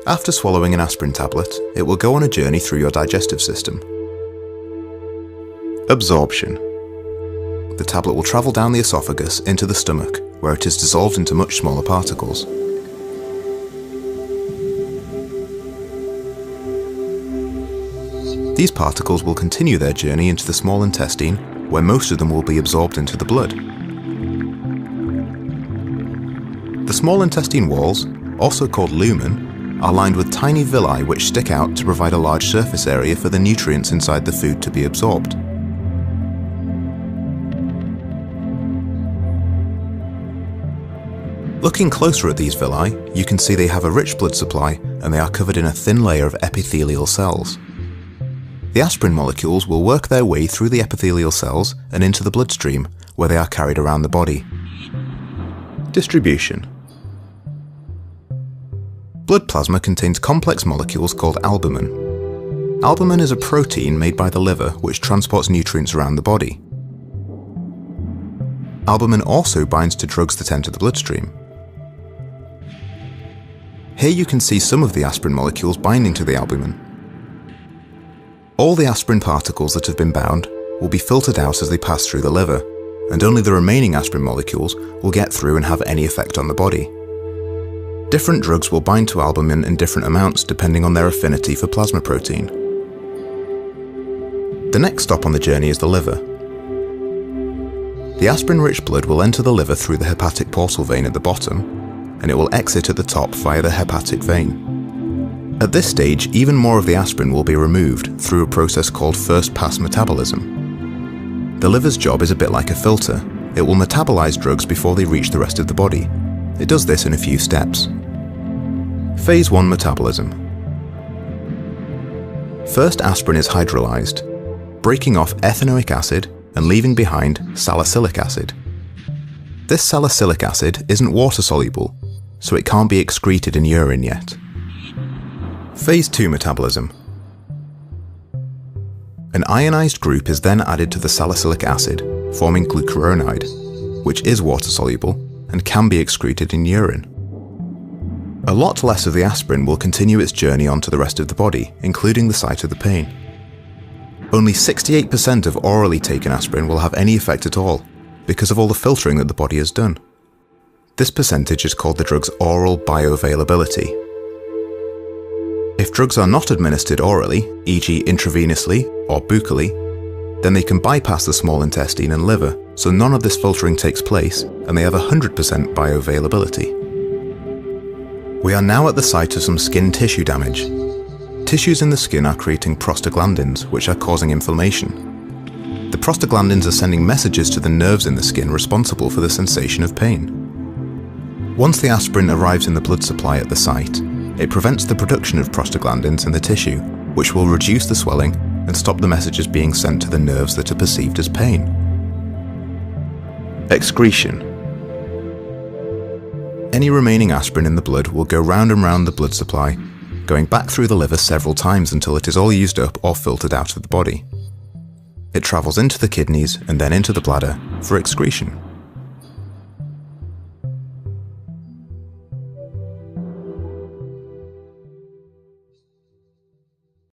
After swallowing an aspirin tablet, it will go on a journey through your digestive system. Absorption. The tablet will travel down the esophagus into the stomach, where it is dissolved into much smaller particles. These particles will continue their journey into the small intestine, where most of them will be absorbed into the blood. The small intestine walls, also called lumen, are lined with tiny villi which stick out to provide a large surface area for the nutrients inside the food to be absorbed. Looking closer at these villi, you can see they have a rich blood supply and they are covered in a thin layer of epithelial cells. The aspirin molecules will work their way through the epithelial cells and into the bloodstream, where they are carried around the body. Distribution. Blood plasma contains complex molecules called albumin. Albumin is a protein made by the liver which transports nutrients around the body. Albumin also binds to drugs that enter the bloodstream. Here you can see some of the aspirin molecules binding to the albumin. All the aspirin particles that have been bound will be filtered out as they pass through the liver, and only the remaining aspirin molecules will get through and have any effect on the body. Different drugs will bind to albumin in different amounts depending on their affinity for plasma protein. The next stop on the journey is the liver. The aspirin-rich blood will enter the liver through the hepatic portal vein at the bottom, and it will exit at the top via the hepatic vein. At this stage, even more of the aspirin will be removed through a process called first-pass metabolism. The liver's job is a bit like a filter. It will metabolize drugs before they reach the rest of the body. It does this in a few steps. Phase 1 metabolism. First, aspirin is hydrolyzed, breaking off ethanoic acid and leaving behind salicylic acid. This salicylic acid isn't water-soluble, so it can't be excreted in urine yet. Phase 2 metabolism. An ionized group is then added to the salicylic acid, forming glucuronide, which is water-soluble and can be excreted in urine. A lot less of the aspirin will continue its journey onto the rest of the body, including the site of the pain. Only 68% of orally taken aspirin will have any effect at all, because of all the filtering that the body has done. This percentage is called the drug's oral bioavailability. If drugs are not administered orally, e.g. intravenously or buccally, then they can bypass the small intestine and liver, so none of this filtering takes place and they have 100% bioavailability. We are now at the site of some skin tissue damage. Tissues in the skin are creating prostaglandins, which are causing inflammation. The prostaglandins are sending messages to the nerves in the skin responsible for the sensation of pain. Once the aspirin arrives in the blood supply at the site, it prevents the production of prostaglandins in the tissue, which will reduce the swelling and stop the messages being sent to the nerves that are perceived as pain. Excretion. Any remaining aspirin in the blood will go round and round the blood supply, going back through the liver several times until it is all used up or filtered out of the body. It travels into the kidneys and then into the bladder for excretion.